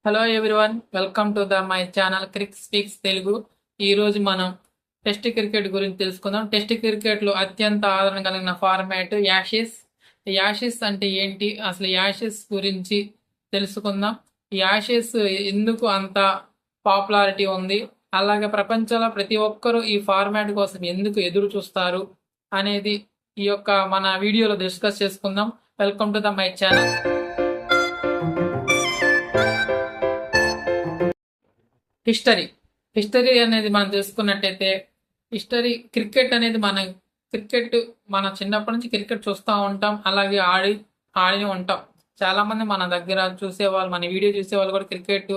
Hello everyone, welcome to my channel Crick speaks Telugu. ఈరోజు మనం test cricket గురించి తెలుసుకుందాం. టెస్ట్ క్రికెట్లో అత్యంత ఆదరణ కలిగిన ఫార్మాట్ యాషెస్. యాషెస్ అంటే ఏంటి, అసలు యాషెస్ గురించి తెలుసుకుందాం. యాషెస్ ఎందుకు అంత పాపులారిటీ ఉంది, అలాగే ప్రపంచంలో ప్రతి ఒక్కరూ ఈ ఫార్మాట్ కోసం ఎందుకు ఎదురు చూస్తారు అనేది ఈ యొక్క మన వీడియోలో డిస్కస్ చేసుకుందాం. Welcome to my channel. History అనేది మనం తెలుసుకున్నట్టయితే, క్రికెట్ అనేది మన చిన్నప్పటి నుంచి క్రికెట్ చూస్తూ ఉంటాం, అలాగే ఆడి ఉంటాం. చాలా మంది మన దగ్గర చూసేవాళ్ళు, మన వీడియో చూసేవాళ్ళు కూడా క్రికెట్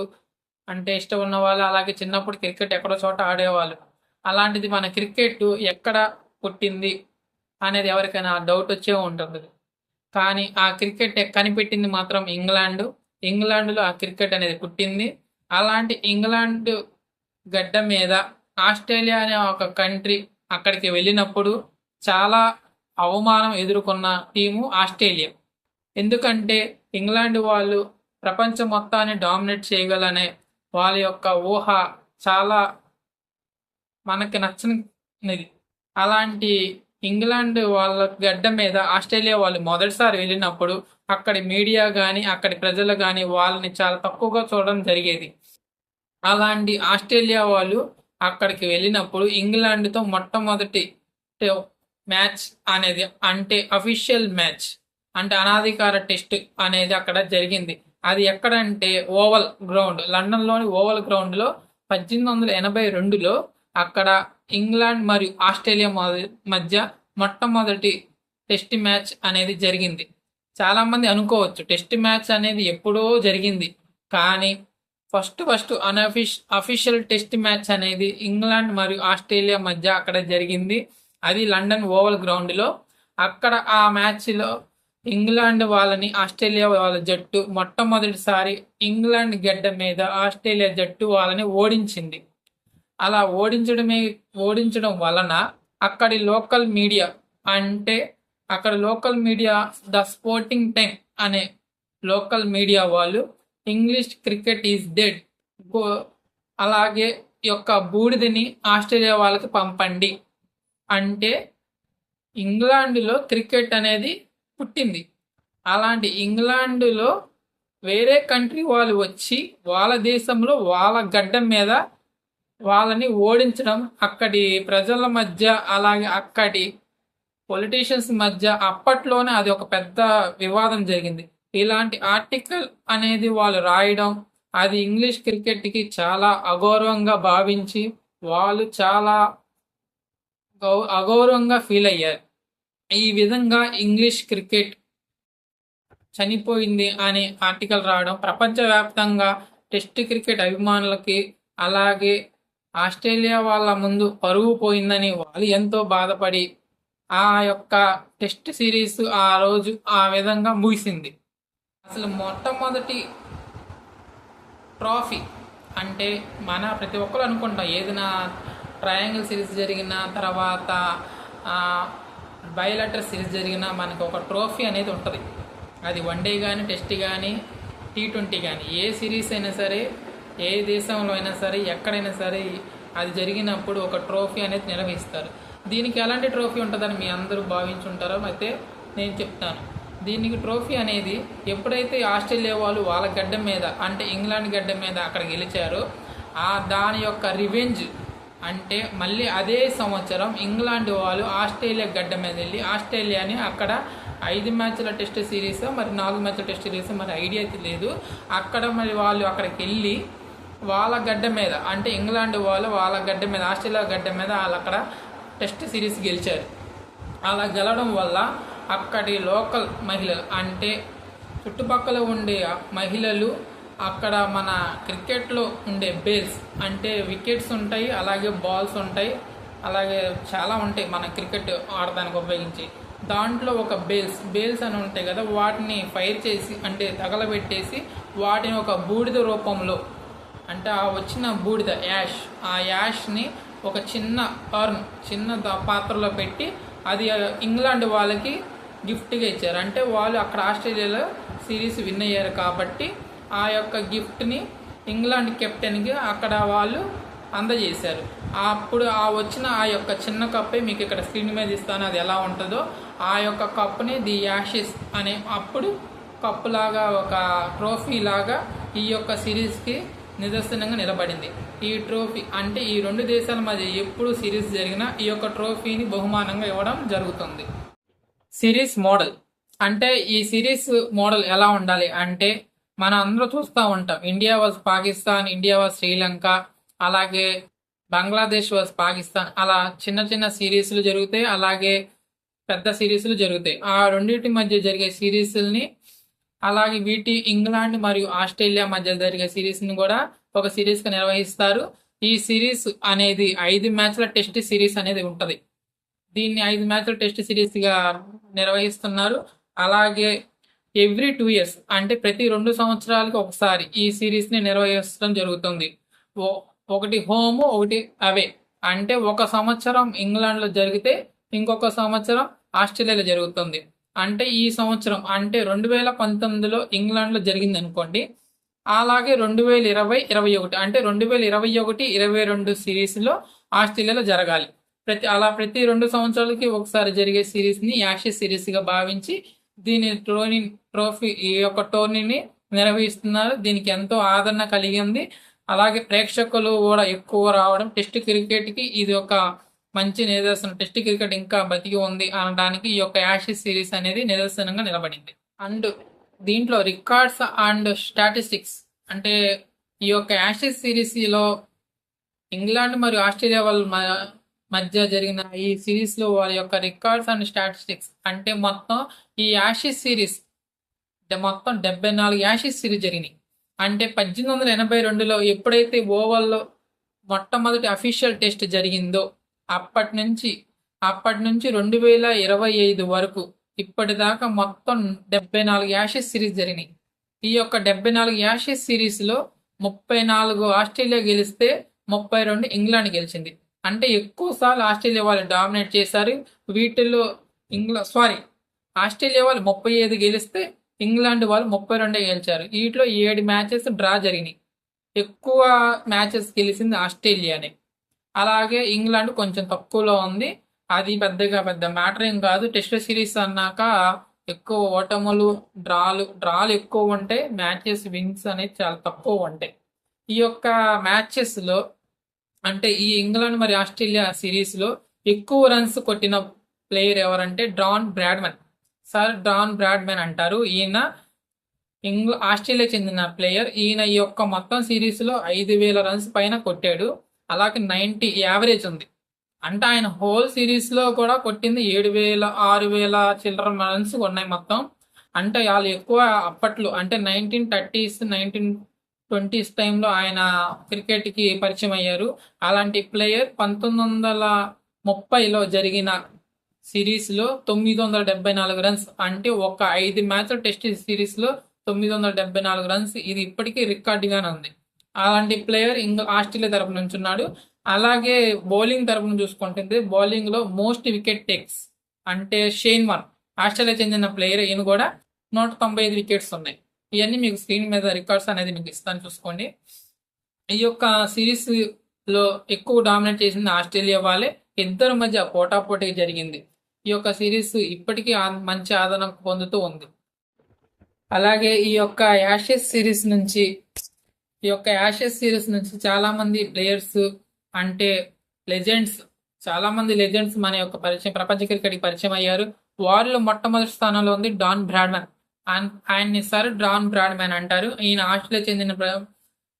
అంటే ఇష్టం ఉన్న వాళ్ళు, అలాగే చిన్నప్పుడు క్రికెట్ ఎక్కడో చోట ఆడేవాళ్ళు. అలాంటిది మన క్రికెట్ ఎక్కడ పుట్టింది అనేది ఎవరికైనా డౌట్ వచ్చే ఉంటుంది. కానీ ఆ క్రికెట్ కనిపెట్టింది మాత్రం ఇంగ్లాండ్లో ఆ క్రికెట్ అనేది పుట్టింది. అలాంటి ఇంగ్లాండ్ గడ్డ మీద ఆస్ట్రేలియా అనే ఒక కంట్రీ అక్కడికి వెళ్ళినప్పుడు చాలా అవమానం ఎదుర్కొన్న టీము ఆస్ట్రేలియా. ఎందుకంటే ఇంగ్లాండ్ వాళ్ళు ప్రపంచం మొత్తాన్ని డామినేట్ చేయగలనే వాళ్ళ యొక్క ఊహ చాలా మనకి నచ్చనిది. అలాంటి ఇంగ్లాండ్ వాళ్ళ గడ్డ మీద ఆస్ట్రేలియా వాళ్ళు మొదటిసారి వెళ్ళినప్పుడు అక్కడి మీడియా కానీ అక్కడి ప్రజలు కానీ వాళ్ళని చాలా తక్కువగా చూడడం జరిగేది. అలాంటి ఆస్ట్రేలియా వాళ్ళు అక్కడికి వెళ్ళినప్పుడు ఇంగ్లాండ్తో మొట్టమొదటి మ్యాచ్ అనేది, అంటే అఫీషియల్ మ్యాచ్, అంటే అనాధికార టెస్ట్ అనేది అక్కడ జరిగింది. అది ఎక్కడంటే ఓవల్ గ్రౌండ్, లండన్లోని ఓవల్ గ్రౌండ్లో 1882లో అక్కడ ఇంగ్లాండ్ మరియు ఆస్ట్రేలియా మధ్య మొట్టమొదటి టెస్ట్ మ్యాచ్ అనేది జరిగింది. చాలామంది అనుకోవచ్చు టెస్ట్ మ్యాచ్ అనేది ఎప్పుడో జరిగింది, కానీ ఫస్ట్ అఫీషియల్ టెస్ట్ మ్యాచ్ అనేది ఇంగ్లాండ్ మరియు ఆస్ట్రేలియా మధ్య అక్కడ జరిగింది. అది లండన్ ఓవల్ గ్రౌండ్లో. అక్కడ ఆ మ్యాచ్లో ఇంగ్లాండ్ వాళ్ళని ఆస్ట్రేలియా వాళ్ళ జట్టు మొట్టమొదటిసారి ఇంగ్లాండ్ గడ్డ మీద ఆస్ట్రేలియా జట్టు వాళ్ళని ఓడించింది. అలా ఓడించడం వలన అక్కడి లోకల్ మీడియా, అంటే అక్కడ local media the sporting time అనే లోకల్ మీడియా వాళ్ళు ఇంగ్లీష్ క్రికెట్ ఈజ్ డెడ్, అలాగే యొక్క బూడిదని ఆస్ట్రేలియా వాళ్ళకి పంపండి, అంటే ఇంగ్లాండ్లో క్రికెట్ అనేది పుట్టింది. అలాంటి ఇంగ్లాండ్లో వేరే కంట్రీ వాళ్ళు వచ్చి వాళ్ళ దేశంలో వాళ్ళ గడ్డ మీద వాళ్ళని ఓడించడం అక్కడి ప్రజల మధ్య, అలాగే అక్కడి పొలిటీషియన్స్ మధ్య అప్పట్లోనే అది ఒక పెద్ద వివాదం జరిగింది. ఇలాంటి ఆర్టికల్ అనేది వాళ్ళు రాయడం, అది ఇంగ్లీష్ క్రికెట్కి చాలా అగౌరవంగా భావించి వాళ్ళు చాలా అగౌరవంగా ఫీల్ అయ్యారు. ఈ విధంగా ఇంగ్లీష్ క్రికెట్ చనిపోయింది అనే ఆర్టికల్ రావడం ప్రపంచవ్యాప్తంగా టెస్ట్ క్రికెట్ అభిమానులకి, అలాగే ఆస్ట్రేలియా వాళ్ళ ముందు పరువు పోయిందని వాళ్ళు ఎంతో బాధపడి ఆ యొక్క టెస్ట్ సిరీస్ ఆ రోజు ఆ విధంగా ముగిసింది. అసలు మొట్టమొదటి ట్రోఫీ అంటే మన ప్రతి ఒక్కరు అనుకుంటాం, ఏదైనా ట్రయాంగిల్ సిరీస్ జరిగిన తర్వాత బైలాటరల్ సిరీస్ జరిగినా మనకు ఒక ట్రోఫీ అనేది ఉంటుంది. అది వన్డే కానీ, టెస్ట్ కానీ, T20 కానీ, ఏ సిరీస్ అయినా సరే, ఏ దేశంలో అయినా సరే, ఎక్కడైనా సరే అది జరిగినప్పుడు ఒక ట్రోఫీ అనేది నిర్వహిస్తారు. దీనికి ఎలాంటి ట్రోఫీ ఉంటుందని మీ అందరూ భావించుంటారో అయితే నేను చెప్తాను. దీనికి ట్రోఫీ అనేది ఎప్పుడైతే ఆస్ట్రేలియా వాళ్ళు వాళ్ళ గడ్డ మీద, అంటే ఇంగ్లాండ్ గడ్డ మీద అక్కడ గెలిచారో దాని యొక్క రివెంజ్, అంటే మళ్ళీ అదే సంవత్సరం ఇంగ్లాండ్ వాళ్ళు ఆస్ట్రేలియా గడ్డ మీద వెళ్ళి ఆస్ట్రేలియాని అక్కడ 5 మ్యాచ్ల టెస్ట్ సిరీస్, మరి 4 మ్యాచ్ల టెస్ట్ సిరీస్, మరి ఐడియా అయితే లేదు. అక్కడ మరి వాళ్ళు అక్కడికి వెళ్ళి వాళ్ళ గడ్డ మీద, అంటే ఇంగ్లాండ్ వాళ్ళు వాళ్ళ గడ్డ మీద, ఆస్ట్రేలియా గడ్డ మీద వాళ్ళు అక్కడ టెస్ట్ సిరీస్ గెలిచారు. అలా గెలవడం వల్ల అక్కడి లోకల్ మహిళలు, అంటే చుట్టుపక్కల ఉండే మహిళలు, అక్కడ మన క్రికెట్లో ఉండే బేల్స్, అంటే వికెట్స్ ఉంటాయి, అలాగే బాల్స్ ఉంటాయి, అలాగే చాలా ఉంటాయి మన క్రికెట్ ఆడడానికి ఉపయోగించి. దాంట్లో ఒక బేల్స్ అని ఉంటాయి కదా, వాటిని ఫైర్ చేసి, అంటే తగలబెట్టేసి వాటిని ఒక బూడిద రూపంలో, అంటే ఆ వచ్చిన బూడిద ఆ యాష్ని ఒక చిన్న పాత్రలో పెట్టి అది ఇంగ్లాండ్ వాళ్ళకి గిఫ్ట్గా ఇచ్చారు. అంటే వాళ్ళు అక్కడ ఆస్ట్రేలియాలో సిరీస్ విన్ అయ్యారు కాబట్టి ఆ యొక్క గిఫ్ట్ని ఇంగ్లాండ్ కెప్టెన్కి అక్కడ వాళ్ళు అందజేశారు. అప్పుడు వచ్చిన ఆ యొక్క చిన్న కప్పే మీకు ఇక్కడ స్క్రీన్ మీద ఇస్తాను, అది ఎలా ఉంటుందో. ఆ యొక్క కప్పుని ది యాషెస్ అనే అప్పుడు కప్పులాగా ఒక ట్రోఫీ లాగా ఈ యొక్క సిరీస్కి నిదర్శనంగా నిలబడింది. ఈ ట్రోఫీ అంటే ఈ రెండు దేశాల మధ్య ఎప్పుడు సిరీస్ జరిగినా ఈ యొక్క ట్రోఫీని బహుమానంగా ఇవ్వడం జరుగుతుంది. సిరీస్ మోడల్ అంటే ఈ సిరీస్ మోడల్ ఎలా ఉండాలి అంటే మనం అందరూ చూస్తూ ఉంటాం, India was Pakistan, India was Sri Lanka, అలాగే బంగ్లాదేశ్ వాజ్ పాకిస్తాన్, అలా చిన్న చిన్న సిరీస్లు జరుగుతాయి, అలాగే పెద్ద సిరీస్లు జరుగుతాయి. ఆ రెండింటి మధ్య జరిగే సిరీస్ని అలాగే ఇంగ్లాండ్ మరియు ఆస్ట్రేలియా మధ్య జరిగే సిరీస్ని కూడా ఒక సిరీస్గా నిర్వహిస్తారు. ఈ సిరీస్ అనేది 5 మ్యాచ్ల టెస్ట్ సిరీస్ అనేది ఉంటుంది. దీన్ని 5 మ్యాచ్ల టెస్ట్ సిరీస్గా నిర్వహిస్తున్నారు. అలాగే ఎవ్రీ 2 years అంటే ప్రతి 2 సంవత్సరాలకు ఒకసారి ఈ సిరీస్ని నిర్వహించడం జరుగుతుంది. ఒకటి హోమ్, ఒకటి అవే. అంటే ఒక సంవత్సరం ఇంగ్లాండ్లో జరిగితే ఇంకొక సంవత్సరం ఆస్ట్రేలియాలో జరుగుతుంది. అంటే ఈ సంవత్సరం అంటే 2019లో ఇంగ్లాండ్లో జరిగింది అనుకోండి, అలాగే 2020-21 అంటే 2021-22 సిరీస్లో ఆస్ట్రేలియాలో జరగాలి. ప్రతి 2 సంవత్సరాలకి ఒకసారి జరిగే సిరీస్ని యాషెస్ సిరీస్గా భావించి దీని ట్రోఫీ ఈ యొక్క టోర్నీని నిర్వహిస్తున్నారు. దీనికి ఎంతో ఆదరణ కలిగింది. అలాగే ప్రేక్షకులు కూడా ఎక్కువ రావడం, టెస్ట్ క్రికెట్కి ఇది ఒక మంచి నిదర్శనం. టెస్ట్ క్రికెట్ ఇంకా బతికి ఉంది అనడానికి ఈ యొక్క యాషెస్ సిరీస్ అనేది నిదర్శనంగా నిలబడింది. అండ్ దీంట్లో రికార్డ్స్ అండ్ స్టాటిస్టిక్స్ అంటే ఈ యొక్క యాషెస్ సిరీస్లో ఇంగ్లాండ్ మరియు ఆస్ట్రేలియా వాళ్ళ మధ్య జరిగిన ఈ సిరీస్లో వారి యొక్క రికార్డ్స్ అండ్ స్టాటిస్టిక్స్ అంటే మొత్తం ఈ యాషెస్ సిరీస్ మొత్తం 74 యాషెస్ సిరీస్ జరిగినాయి. అంటే 1882లో ఎప్పుడైతే ఓవల్లో మొట్టమొదటి అఫీషియల్ టెస్ట్ జరిగిందో అప్పటి నుంచి 2025 వరకు ఇప్పటిదాకా మొత్తం 74 యాషెస్ సిరీస్ జరిగినాయి. ఈ యొక్క 74 యాషెస్ సిరీస్లో 34 ఆస్ట్రేలియా గెలిస్తే 32 ఇంగ్లాండ్ గెలిచింది. అంటే ఎక్కువ సార్లు ఆస్ట్రేలియా వాళ్ళు డామినేట్ చేశారు. వీటిల్లో ఆస్ట్రేలియా వాళ్ళు 35 గెలిస్తే ఇంగ్లాండ్ వాళ్ళు 32 గెలిచారు. వీటిలో 7 మ్యాచెస్ డ్రా జరిగినాయి. ఎక్కువ మ్యాచెస్ గెలిచింది ఆస్ట్రేలియానే. అలాగే ఇంగ్లాండ్ కొంచెం తక్కువలో ఉంది. అది పెద్ద మ్యాటర్ ఏం కాదు. టెస్ట్ సిరీస్ అన్నాక ఎక్కువ ఓటములు, డ్రాలు ఎక్కువ ఉంటాయి, మ్యాచెస్ విన్స్ అనేది చాలా తక్కువ ఉంటాయి. ఈ యొక్క మ్యాచెస్లో అంటే ఈ ఇంగ్లాండ్ మరియు ఆస్ట్రేలియా సిరీస్లో ఎక్కువ రన్స్ కొట్టిన ప్లేయర్ ఎవరంటే డాన్ బ్రాడ్మన్ అంటారు. ఈయన ఆస్ట్రేలియా చెందిన ప్లేయర్. ఈయన ఈ యొక్క మొత్తం సిరీస్లో 5,000 రన్స్ పైన కొట్టాడు. అలాగే 90 యావరేజ్ ఉంది. అంటే ఆయన హోల్ సిరీస్లో కూడా కొట్టింది 7,000, 6,000 చిల్లర రన్స్ ఉన్నాయి మొత్తం. అంటే వాళ్ళు ఎక్కువ అప్పట్లో అంటే 1930s, 1920s టైంలో ఆయన క్రికెట్కి పరిచయం అయ్యారు. అలాంటి ప్లేయర్ 1930లో జరిగిన సిరీస్లో 974 రన్స్ అంటే ఒక 5 మ్యాచ్ల టెస్ట్ సిరీస్లో 974 రన్స్, ఇది ఇప్పటికీ రికార్డుగానే ఉంది. అలాంటి ప్లేయర్ ఆస్ట్రేలియా తరపు నుంచి ఉన్నాడు. అలాగే బౌలింగ్ తరపున చూసుకుంటుంది, బౌలింగ్లో మోస్ట్ వికెట్ టేక్స్ అంటే షేన్ వార్న్ ఆస్ట్రేలియా చెందిన ప్లేయర్. ఈయన కూడా 195 వికెట్స్ ఉన్నాయి. ఇవన్నీ మీకు స్క్రీన్ మీద రికార్డ్స్ అనేది మీకు ఇస్తాను, చూసుకోండి. ఈ యొక్క సిరీస్లో ఎక్కువ డామినేట్ చేసింది ఆస్ట్రేలియా వాళ్ళే. ఇద్దరి మధ్య పోటాపోటీ జరిగింది. ఈ యొక్క సిరీస్ ఇప్పటికీ మంచి ఆదరణ పొందుతూ ఉంది. అలాగే ఈ యొక్క యాషెస్ సిరీస్ నుంచి చాలా మంది ప్లేయర్స్ అంటే చాలా మంది లెజెండ్స్ మన యొక్క ప్రపంచ క్రికెట్కి పరిచయం అయ్యారు. వారిలో మొట్టమొదటి స్థానంలో ఉంది డాన్ బ్రాడ్మన్. ఆయన్ని డాన్ బ్రాడ్మన్ అంటారు. ఈయన ఆస్ట్రేలియా చెందిన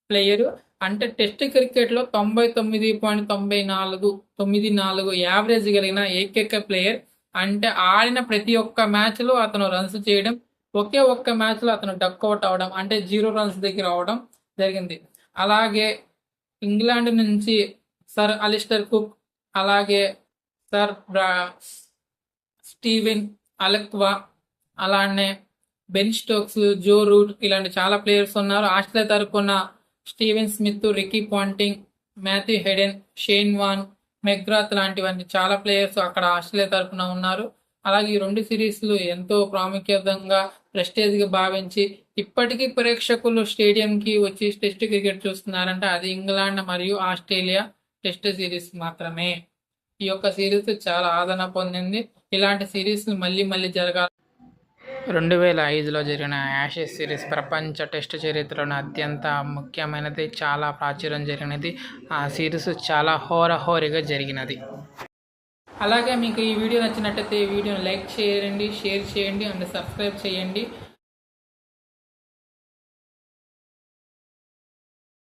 ప్లేయరు. అంటే టెస్ట్ క్రికెట్లో 99.94 యావరేజ్ కలిగిన ఏకైక ప్లేయర్. అంటే ఆడిన ప్రతి ఒక్క మ్యాచ్లో అతను రన్స్ చేయడం, ఒకే ఒక్క మ్యాచ్లో అతను డక్అవుట్ అవడం అంటే 0 రన్స్ దగ్గర అవడం జరిగింది. అలాగే ఇంగ్లాండ్ నుంచి సర్ అలిస్టర్ కుక్, అలాగే సర్ స్టీవెన్ అలెక్వా, అలానే బెన్ స్టోక్స్, జో రూట్ ఇలాంటి చాలా ప్లేయర్స్ ఉన్నారు. ఆస్ట్రేలియా తరపున Steven Smith, Ricky Ponting, Matthew Hayden, Shane Warne, McGrath లాంటివన్నీ చాలా ప్లేయర్స్ అక్కడ ఆస్ట్రేలియా తరపున ఉన్నారు. అలాగే ఈ 2 సిరీస్లు ఎంతో ప్రాముఖ్యతంగా ప్రెస్టేజ్గా భావించి ఇప్పటికీ ప్రేక్షకులు స్టేడియంకి వచ్చి టెస్ట్ క్రికెట్ చూస్తున్నారంటే అది ఇంగ్లాండ్ మరియు ఆస్ట్రేలియా టెస్ట్ సిరీస్ మాత్రమే. ఈ యొక్క సిరీస్ చాలా ఆదరణ పొందింది. ఇలాంటి సిరీస్లు మళ్ళీ మళ్ళీ జరగాలి. 2005లో జరిగిన యాషెస్ సిరీస్ ప్రపంచ టెస్ట్ చరిత్రలోనే అత్యంత ముఖ్యమైనది, చాలా ప్రాచుర్యం జరిగినది. ఆ సిరీస్ చాలా హోరాహోరీగా జరిగినది. అలాగే మీకు ఈ వీడియో నచ్చినట్టయితే ఈ వీడియోని లైక్ చేయండి, షేర్ చేయండి అండ్ సబ్స్క్రైబ్ చేయండి.